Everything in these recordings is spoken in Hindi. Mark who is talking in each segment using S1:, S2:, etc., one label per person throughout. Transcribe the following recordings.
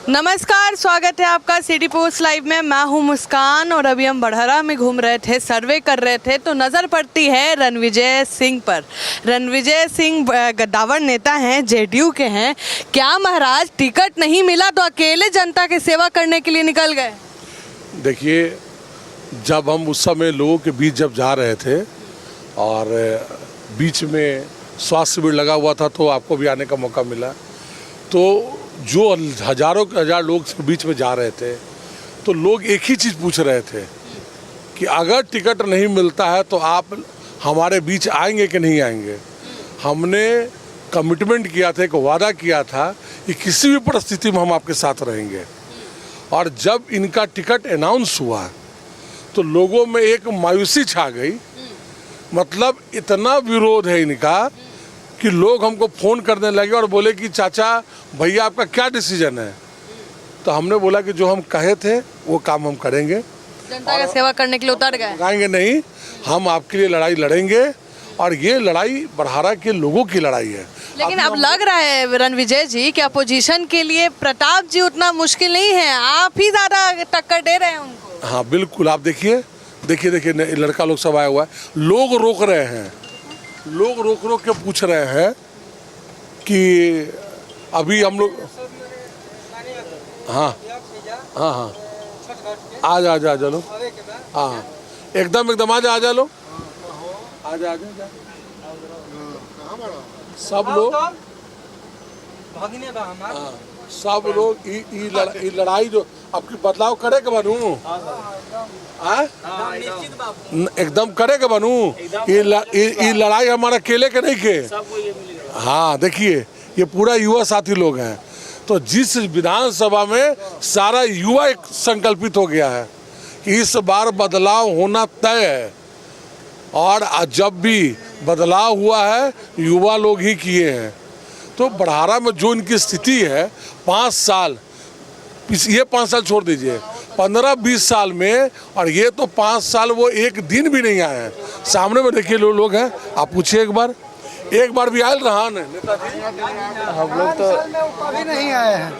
S1: नमस्कार, स्वागत है आपका सिटी पोस्ट लाइव में। मैं हूं मुस्कान और अभी हम बढ़हरा में घूम रहे थे, सर्वे कर रहे थे तो नज़र पड़ती है रणविजय सिंह पर। रणविजय सिंह गद्दावर नेता हैं, जेडीयू के हैं। क्या महाराज टिकट नहीं मिला तो अकेले जनता की सेवा करने के लिए निकल गए?
S2: देखिए, जब हम उस समय लोगों के बीच जब जा रहे थे और बीच में स्वास्थ्य शिविर लगा हुआ था तो आपको भी आने का मौका मिला, तो जो हजारों के हजार लोग के बीच में जा रहे थे तो लोग एक ही चीज़ पूछ रहे थे कि अगर टिकट नहीं मिलता है तो आप हमारे बीच आएंगे कि नहीं आएंगे। हमने कमिटमेंट किया था, एक वादा किया था कि किसी भी परिस्थिति में हम आपके साथ रहेंगे। और जब इनका टिकट अनाउंस हुआ तो लोगों में एक मायूसी छा गई। मतलब इतना विरोध है इनका कि लोग हमको फ़ोन करने लगे और बोले कि चाचा भैया आपका क्या डिसीजन है। तो हमने बोला कि जो हम कहे थे वो काम हम करेंगे,
S1: जनता की सेवा करने के लिए उतर गए।
S2: लगाएंगे नहीं, हम आपके लिए लड़ाई लड़ेंगे और ये लड़ाई बढ़हरा के लोगों की लड़ाई है।
S1: लेकिन अब लग रहा है रणविजय जी कि अपोजिशन के लिए प्रताप जी उतना मुश्किल नहीं है, आप ही ज़्यादा टक्कर दे रहे हैं उनको।
S2: हाँ बिल्कुल, आप देखिए लड़का लोग सब आया हुआ है, लोग रोक रहे हैं, लोग रोक रोक के पूछ रहे हैं कि अभी हम लोग हाँ हाँ हाँ आ जा चलो, हाँ एकदम आ जा लो, आ जा सब लोग, सब लोग ई लड़ाई जो आपकी बदलाव करे के बनू, एकदम करे के बनू, ये लड़ाई हमारा अकेले के नहीं के। हाँ देखिए, ये पूरा युवा साथी लोग हैं, तो जिस विधानसभा में सारा युवा एक संकल्पित हो गया है कि इस बार बदलाव होना तय है। और जब भी बदलाव हुआ है युवा लोग ही किए हैं। तो बढ़हरा में जो इनकी स्थिति है 5 साल, ये 5 साल छोड़ दीजिए, 15-20 साल में, और ये तो 5 साल वो एक दिन भी नहीं आए हैं। सामने में देखिए लोग हैं, आप पूछिए एक बार भी आयल रहा नेताजी?
S3: हम लोग तो कभी नहीं आए हैं।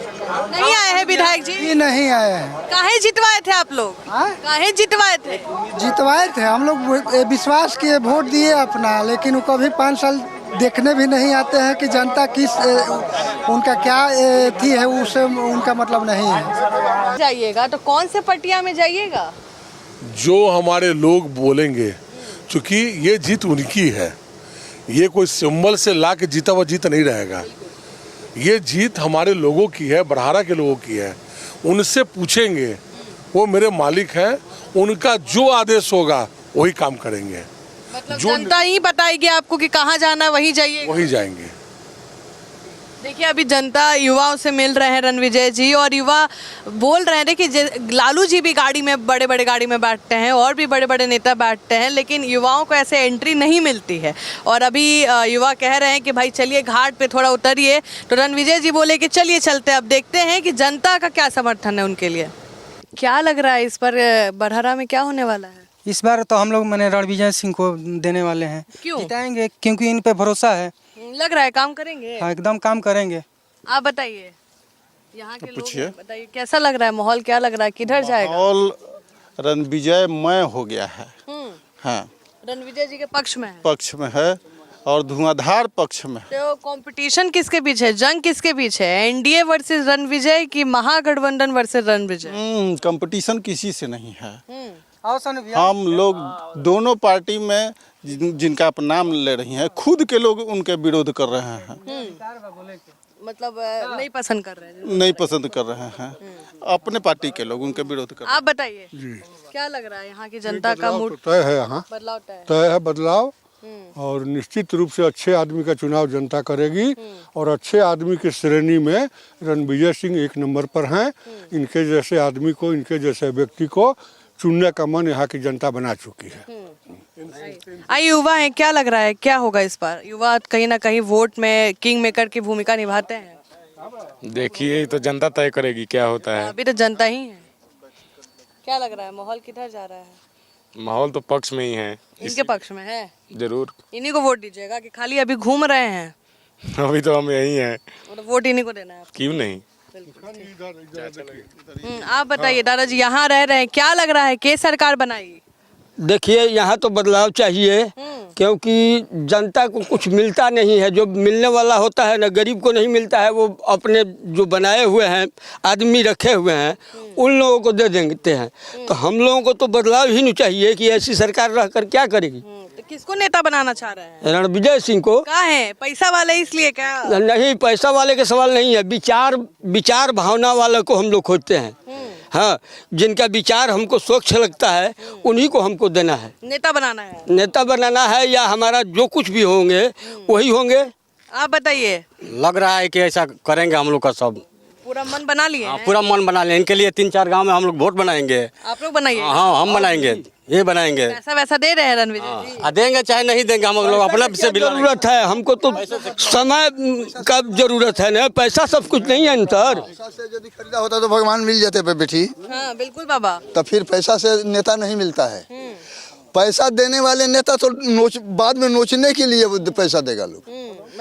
S1: नहीं आए हैं विधायक जी?
S3: नहीं आए हैं।
S1: काहे जितवाए थे आप लोग? काहे जितवाए थे?
S3: जितवाए थे हम लोग, विश्वास किए, वोट दिए अपना, लेकिन वो कभी 5 साल देखने भी नहीं आते हैं कि जनता किस उनका क्या थी है, उससे उनका मतलब नहीं है।
S1: जाइएगा तो कौन से पटिया में जाइएगा?
S2: जो हमारे लोग बोलेंगे, क्योंकि ये जीत उनकी है, ये कोई सिंबल से ला के जीता हुआ जीत नहीं रहेगा। ये जीत हमारे लोगों की है, बढ़हरा के लोगों की है। उनसे पूछेंगे, वो मेरे मालिक हैं, उनका जो आदेश होगा वही काम करेंगे।
S1: मतलब जनता ही बताएगी आपको कि कहाँ जाना है, वही जाइए,
S2: वही जाएंगे।
S1: देखिए अभी जनता युवाओं से मिल रहे हैं रणविजय जी, और युवा बोल रहे हैं, देखिए लालू जी भी गाड़ी में, बड़े गाड़ी में बैठते हैं और भी बड़े नेता बैठते हैं, लेकिन युवाओं को ऐसे एंट्री नहीं मिलती है। और अभी युवा कह रहे हैं कि भाई चलिए घाट पे थोड़ा उतरिए, तो रणविजय जी बोले कि चलिए चलते। अब देखते हैं कि जनता का क्या समर्थन है उनके लिए। क्या लग रहा है इस पर बढ़हरा में क्या होने वाला है?
S4: इस बार तो हम लोग मैंने रणविजय सिंह को देने वाले हैं।
S1: क्यों
S4: जिताएंगे? क्योंकि इन पे भरोसा है।
S1: लग रहा है काम करेंगे।
S4: हाँ एकदम काम करेंगे।
S1: आप बताइए, यहाँ के लोग बताइए कैसा लग रहा है माहौल, क्या लग रहा है, किधर जाएगा
S5: माहौल? रणविजय मय हो गया है। हाँ,
S1: रणविजय जी के पक्ष में है,
S5: और धुआंधार पक्ष में।
S1: तो कंपटीशन किसके पीछे है, जंग किसके पीछे है? एनडीए वर्सेस रणविजय की महागठबंधन वर्सेस रणविजय?
S5: कंपटीशन किसी से नहीं है। हम लोग दोनों पार्टी में जिनका आप नाम ले रही हैं, खुद के लोग उनके विरोध कर रहे हैं।
S1: मतलब नहीं पसंद कर रहे हैं?
S5: नहीं पसंद कर रहे हैं, अपने पार्टी के लोग उनके विरोध कर रहे हैं।
S1: आप बताइए क्या लग रहा है यहाँ की जनता का मूड?
S6: तय है, यहाँ
S1: बदलाव
S6: तय है बदलाव, और निश्चित रूप से अच्छे आदमी का चुनाव जनता करेगी। और अच्छे आदमी की श्रेणी में रणविजय सिंह 1 नंबर पर हैं। इनके जैसे आदमी को, इनके जैसे व्यक्ति को चुनने का मन यहाँ की जनता बना चुकी है।
S1: आई युवा है, क्या लग रहा है क्या होगा इस बार? युवा कहीं ना कहीं वोट में किंग मेकर की भूमिका निभाते हैं।
S7: देखिए तो जनता तय करेगी क्या होता है।
S1: अभी तो जनता ही है। क्या लग रहा है माहौल किधर जा रहा है?
S7: माहौल तो पक्ष में ही है,
S1: इनके पक्ष में है।
S7: जरूर
S1: इन्हीं को वोट दीजिएगा कि खाली अभी घूम रहे हैं?
S7: अभी तो हम यही हैं,
S1: मतलब वोट इन्हीं को देना है?
S7: क्यों नहीं।
S1: आप बताइए दादाजी, यहाँ रह रहे हैं, क्या लग रहा है के सरकार बनाएगी?
S8: देखिए यहाँ तो बदलाव चाहिए, क्योंकि जनता को कुछ मिलता नहीं है। जो मिलने वाला होता है ना, गरीब को नहीं मिलता है। वो अपने जो बनाए हुए हैं आदमी रखे हुए हैं उन लोगों को दे देते हैं। तो हम लोगों को तो बदलाव ही नहीं चाहिए कि ऐसी सरकार रहकर क्या करेगी।
S1: तो किसको नेता बनाना चाह रहे हैं?
S8: रणविजय सिंह को।
S1: कहाँ है? पैसा वाले इसलिए क्या?
S8: नहीं, पैसा वाले के सवाल नहीं है, विचार भावना वाले को हम लोग खोजते हैं। हाँ, जिनका विचार हमको स्वच्छ लगता है उन्हीं को हमको देना है,
S1: नेता बनाना है।
S8: नेता बनाना है, या हमारा जो कुछ भी होंगे वही होंगे।
S1: आप बताइए।
S9: लग रहा है कि ऐसा करेंगे हम लोग का सब।
S1: पूरा मन बना लिए हैं?
S9: पूरा मन बना लें। इनके लिए 3-4 गांव में हम लोग वोट बनाएंगे।
S1: आप लोग बनाइए?
S9: हाँ, हम बनाएंगे, ये बनाएंगे।
S1: पैसा वैसा दे रहे हैं रणविजय जी?
S9: देंगे चाहे नहीं देंगे, हम लोग अपना से भी
S8: जरूरत है हमको, तो समय का जरूरत है ना, पैसा सब कुछ नहीं है अंतर।
S10: पैसा से यदि खरीदा होता तो भगवान मिल जाते पे बेटी।
S1: हाँ बिल्कुल बाबा।
S10: तो फिर पैसा से नेता नहीं मिलता है। पैसा देने वाले नेता तो बाद में नोचने के लिए पैसा देगा लोग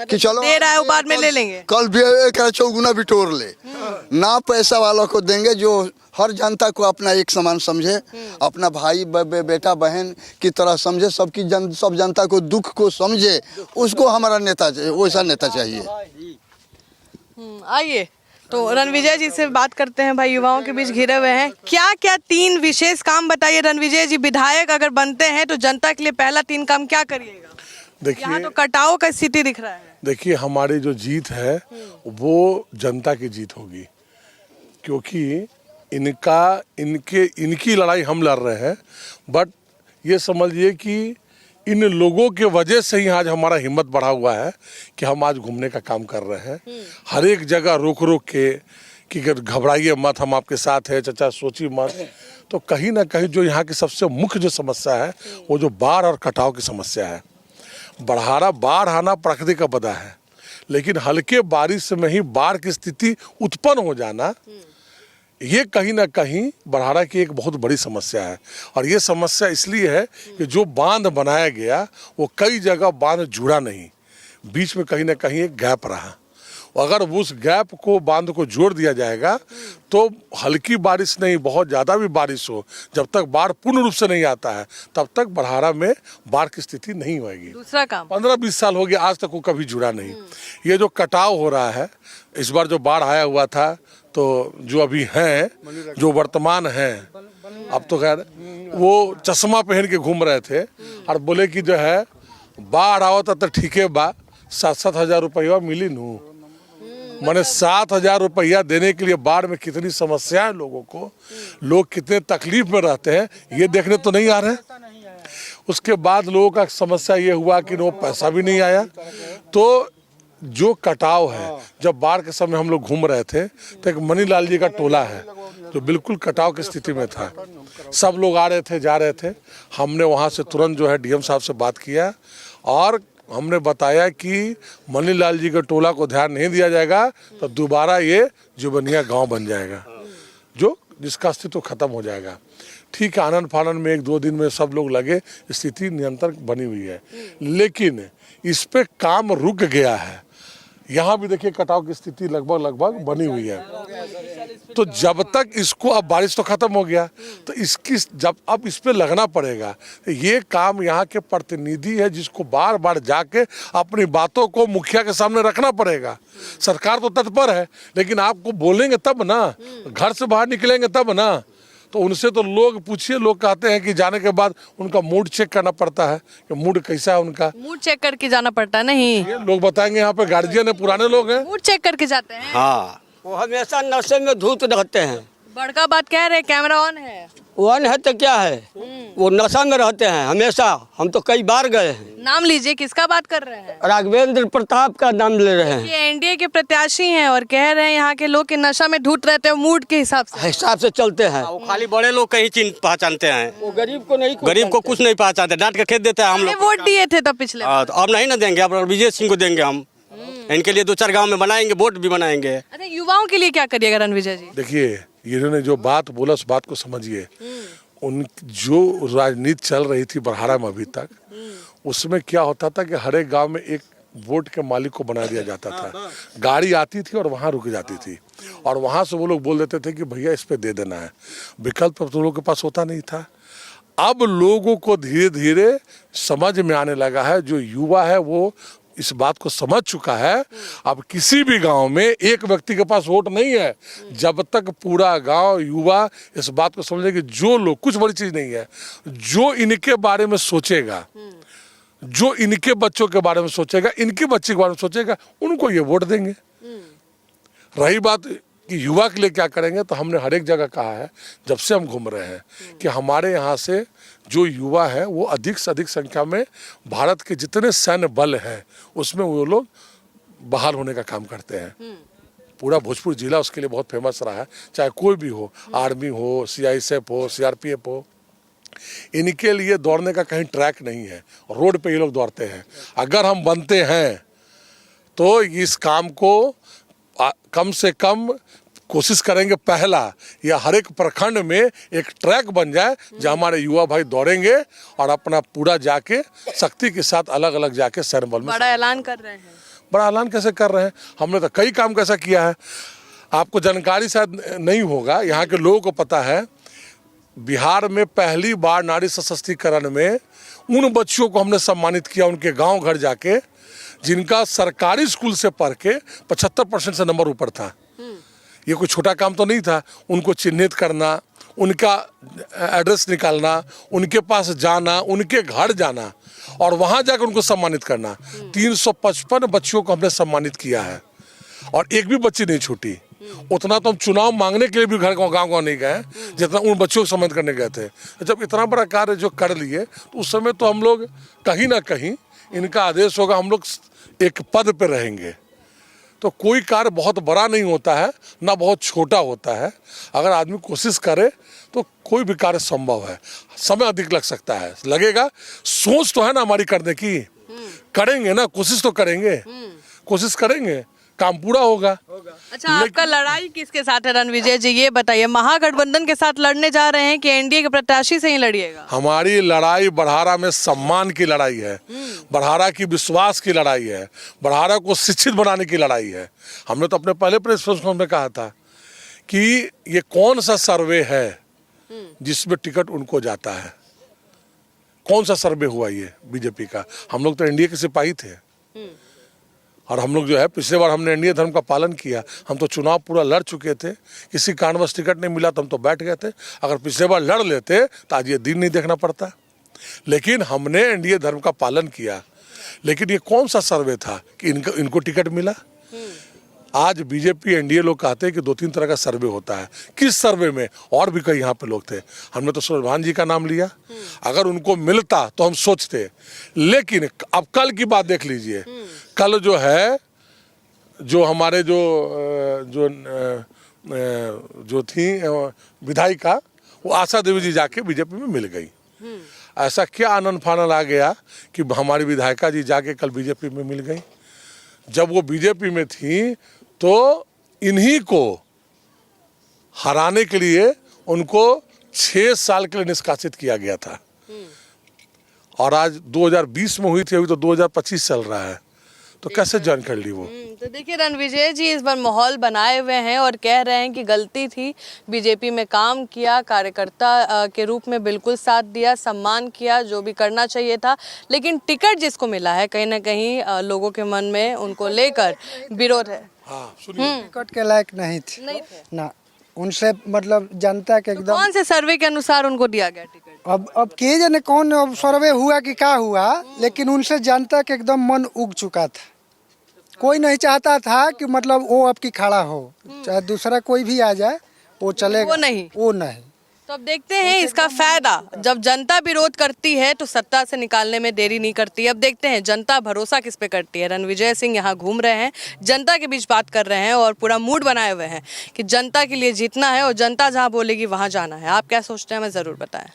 S10: कि चलो
S1: दे रहा है वो बाद में ले लेंगे,
S10: कल भी चौगुना बिटोर ले। ना पैसा वालों को देंगे जो हर जनता को अपना एक समान समझे, अपना भाई बेटा बहन की तरह समझे, सब जनता को दुख को समझे, उसको हमारा नेता चाहिए, वैसा नेता चाहिए।
S1: आइए तो रणविजय जी से बात करते हैं। भाई युवाओं के बीच घिरे हुए हैं, क्या क्या 3 विशेष काम बताइए रणविजय जी। विधायक अगर बनते हैं तो जनता के लिए पहला 3 काम क्या करिएगा? यहाँ तो कटाव का स्थिति दिख रहा है।
S2: देखिए हमारी जो जीत है वो जनता की जीत होगी, क्योंकि इनकी लड़ाई हम लड़ रहे हैं। बट ये समझिए कि इन लोगों के वजह से ही आज हमारा हिम्मत बढ़ा हुआ है कि हम आज घूमने का काम कर रहे हैं। हर एक जगह रोक के कि घबराइए मत, हम आपके साथ हैं, चाचा सोचिए मत। तो कहीं ना कहीं जो यहाँ की सबसे मुख्य जो समस्या है वो जो बाढ़ और कटाव की समस्या है। बाढ़ आना प्रकृति का बदा है, लेकिन हल्के बारिश में ही बाढ़ की स्थिति उत्पन्न हो जाना, ये कहीं ना कहीं बड़हारा की एक बहुत बड़ी समस्या है। और ये समस्या इसलिए है कि जो बांध बनाया गया वो कई जगह बांध जुड़ा नहीं, बीच में कहीं ना कहीं एक गैप रहा। अगर उस गैप को, बांध को जोड़ दिया जाएगा तो हल्की बारिश नहीं, बहुत ज़्यादा भी बारिश हो, जब तक बाढ़ पूर्ण रूप से नहीं आता है तब तक बड़हारा में बाढ़ की स्थिति नहीं होगी।
S1: दूसरा काम
S2: 15-20 साल हो गया, आज तक वो कभी जुड़ा नहीं। ये जो कटाव हो रहा है, इस बार जो बाढ़ आया हुआ था, तो जो अभी हैं, जो वर्तमान हैं, अब तो खैर वो चश्मा पहन के घूम रहे थे और बोले कि जो है बाढ़ आओ तो ठीक है बा, 7-7 हज़ार रुपया मिली नू। मैंने 7,000 रुपया देने के लिए बाढ़ में कितनी समस्या है लोगों को, लोग कितने तकलीफ में रहते हैं, ये देखने तो नहीं आ रहे। उसके बाद लोगों का समस्या ये हुआ कि वो पैसा भी नहीं आया। तो जो कटाव है, जब बाढ़ के समय हम लोग घूम रहे थे तो एक मनीलाल जी का टोला है जो बिल्कुल कटाव की स्थिति में था। सब लोग आ रहे थे, जा रहे थे। हमने वहाँ से तुरंत जो है डीएम साहब से बात किया और हमने बताया कि मनीलाल जी के टोला को ध्यान नहीं दिया जाएगा तो दोबारा ये जुबनिया गांव बन जाएगा, जिसका अस्तित्व खत्म हो जाएगा। ठीक है, आनंद फानन में 1-2 दिन में सब लोग लगे, स्थिति नियंत्रण बनी हुई है, लेकिन इस पे काम रुक गया है। यहाँ भी देखिए कटाव की स्थिति लगभग बनी हुई है। तो जब तक इसको, अब बारिश तो खत्म हो गया, तो इसकी जब अब इस पे लगना पड़ेगा। ये काम यहाँ के प्रतिनिधि है जिसको बार बार जाके अपनी बातों को मुखिया के सामने रखना पड़ेगा। सरकार तो तत्पर है, लेकिन आपको बोलेंगे तब ना, घर से बाहर निकलेंगे तब ना। तो उनसे तो लोग पूछिए, लोग कहते हैं कि जाने के बाद उनका मूड चेक करना पड़ता है कि मूड कैसा है उनका।
S1: मूड चेक करके जाना पड़ता है? नहीं,
S2: ये लोग बताएंगे, यहाँ पे गार्जियन है, पुराने लोग हैं,
S1: मूड चेक करके जाते हैं।
S8: हाँ, वो हमेशा नशे में धूत रहते हैं।
S1: बड़का बात कह रहे, कैमरा ऑन है।
S8: ऑन है तो क्या है, वो नशा में रहते हैं हमेशा। हम तो कई बार गए हैं।
S1: नाम लीजिए, किसका बात कर रहे हैं?
S8: राघवेंद्र प्रताप का नाम ले रहे हैं।
S1: ये एनडीए के प्रत्याशी हैं और कह रहे हैं यहाँ के लोग के नशा में धूत रहते हैं, मूड के हिसाब से चलते हैं।
S9: वो खाली बड़े लोग कहीं चिन्ह पहचानते हैं,
S8: वो गरीब को नहीं,
S9: गरीब को कुछ नहीं पहचानते, डांट के खेत देते हैं। हम लोग
S1: वोट दिए थे तब पिछले,
S9: तो अब नहीं ना देंगे, अब रणविजय सिंह को देंगे हम। इनके लिए 2-4 गाँव में बनाएंगे, वोट भी बनाएंगे।
S1: अच्छा, युवाओं के लिए क्या करिएगा रणविजय जी?
S2: देखिए इन्होंने जो बात बोला उस बात को समझिए। उन जो राजनीति चल रही थी बड़हारा में अभी तक, उसमें क्या होता था कि हर एक गांव में एक वोट के मालिक को बना दिया जाता था। गाड़ी आती थी और वहाँ रुक जाती थी और वहाँ से वो लोग बोल देते थे कि भैया इस पे दे देना है। विकल्प तो लोगों के पास होता नहीं था। अब लोगों को धीरे धीरे समझ में आने लगा है, जो युवा है वो इस बात को समझ चुका है। अब किसी भी गांव में एक व्यक्ति के पास वोट नहीं है जब तक पूरा गांव युवा इस बात को समझे कि जो लोग, कुछ बड़ी चीज नहीं है, जो इनके बारे में सोचेगा, जो इनके बच्चों के बारे में सोचेगा, इनके बच्चे के बारे में सोचेगा, उनको ये वोट देंगे। रही बात कि युवा के लिए क्या करेंगे, तो हमने हर एक जगह कहा है जब से हम घूम रहे हैं कि हमारे यहाँ से जो युवा है वो अधिक से अधिक संख्या में भारत के जितने सैन्य बल हैं उसमें वो लोग बहाल होने का काम करते हैं। पूरा भोजपुर जिला उसके लिए बहुत फेमस रहा है, चाहे कोई भी हो, आर्मी हो, CISF हो, CRPF हो। इनके लिए दौड़ने का कहीं ट्रैक नहीं है, रोड पे ये लोग दौड़ते हैं। अगर हम बनते हैं तो इस काम को कम से कम कोशिश करेंगे, पहला या हर एक प्रखंड में एक ट्रैक बन जाए जहाँ हमारे युवा भाई दौड़ेंगे और अपना पूरा जाके शक्ति के साथ अलग अलग जाके सैन्य बल में।
S1: बड़ा ऐलान कर रहे हैं।
S2: बड़ा ऐलान कैसे कर रहे हैं? हमने तो कई काम कैसा किया है, आपको जानकारी शायद नहीं होगा, यहाँ के लोगों को पता है। बिहार में पहली बार नारी सशक्तिकरण में उन बच्चियों को हमने सम्मानित किया उनके गांव घर जाके जिनका सरकारी स्कूल से पढ़ के 75% से नंबर ऊपर था। ये कोई छोटा काम तो नहीं था। उनको चिन्हित करना, उनका एड्रेस निकालना, उनके पास जाना, उनके घर जाना और वहाँ जाकर उनको सम्मानित करना। 355 बच्चियों को हमने सम्मानित किया है और एक भी बच्ची नहीं छूटी। उतना तो हम चुनाव मांगने के लिए भी घर गाँव नहीं गए जितना उन बच्चों को सम्मानित करने गए थे। जब इतना बड़ा कार्य जो कर लिए तो उस समय तो हम लोग कहीं ना कहीं इनका आदेश होगा, हम लोग एक पद पे रहेंगे। तो कोई कार्य बहुत बड़ा नहीं होता है, ना बहुत छोटा होता है। अगर आदमी कोशिश करे तो कोई भी कार्य संभव है। समय अधिक लग सकता है, लगेगा, सोच तो है ना हमारी करने की, करेंगे ना, कोशिश तो करेंगे, कोशिश करेंगे, काम पूरा होगा।
S1: अच्छा, आपका लड़ाई किसके साथ है रणविजय जी, ये बताइए? महागठबंधन के साथ लड़ने जा रहे हैं कि एनडीए के प्रत्याशी से ही लड़िएगा?
S2: हमारी लड़ाई बड़हारा में सम्मान की लड़ाई है, बड़हारा की विश्वास की लड़ाई है, बड़हारा को शिक्षित बनाने की लड़ाई है। हमने तो अपने पहले प्रेस कॉन्फ्रेंस में कहा था कि ये कौन सा सर्वे है जिसमें टिकट उनको जाता है। कौन सा सर्वे हुआ ये बीजेपी का? हम लोग तो एनडीए के सिपाही थे और हम लोग जो है पिछले बार हमने एनडीए धर्म का पालन किया। हम तो चुनाव पूरा लड़ चुके थे, किसी कारणवश टिकट नहीं मिला तो हम तो बैठ गए थे। अगर पिछले बार लड़ लेते तो आज ये दिन नहीं देखना पड़ता। लेकिन हमने एनडीए धर्म का पालन किया। लेकिन ये कौन सा सर्वे था कि इनको टिकट मिला? आज बीजेपी एनडीए लोग कहते हैं कि 2-3 तरह का सर्वे होता है। किस सर्वे में? और भी कई यहाँ पे लोग थे, हमने तो सूरज जी का नाम लिया। अगर उनको मिलता तो हम सोचते। लेकिन अब कल की बात देख लीजिए, कल जो है, जो हमारे जो थी विधायिका, वो आशा देवी जी जाके बीजेपी में मिल गई। ऐसा क्या आनंद फानल आ गया कि हमारी विधायिका जी जाके कल बीजेपी में मिल गई। जब वो बीजेपी में थी तो इन्हीं को हराने के लिए उनको 6 साल के लिए निष्कासित किया गया था और आज 2020 में हुई थी, अभी तो 2025 चल रहा है, तो कैसे ज्वाइन कर ली वो?
S1: तो देखिए रणविजय जी इस बार माहौल बनाए हुए हैं और कह रहे हैं कि गलती थी, बीजेपी में काम किया, कार्यकर्ता के रूप में बिल्कुल साथ दिया, सम्मान किया, जो भी करना चाहिए था। लेकिन टिकट जिसको मिला है कहीं ना कहीं लोगों के मन में उनको लेकर विरोध है।
S2: हाँ, सुनिए,
S3: टिकट के लायक नहीं थे ना, उनसे मतलब जनता के एकदम।
S1: कौन से सर्वे के अनुसार उनको दिया गया टिकट?
S3: अब के जाने कौन अब सर्वे हुआ कि क्या हुआ, लेकिन उनसे जनता के एकदम मन उग चुका था। कोई नहीं चाहता था कि मतलब वो अब की खड़ा हो, चाहे दूसरा कोई भी आ जाए वो चलेगा, वो नहीं।
S1: तो अब देखते हैं इसका फायदा। जब जनता विरोध करती है तो सत्ता से निकालने में देरी नहीं करती। अब देखते हैं जनता भरोसा किस पे करती है। रणविजय सिंह यहाँ घूम रहे हैं, जनता के बीच बात कर रहे हैं और पूरा मूड बनाए हुए हैं कि जनता के लिए जीतना है और जनता जहाँ बोलेगी वहाँ जाना है। आप क्या सोचते हैं, हमें ज़रूर बताएं।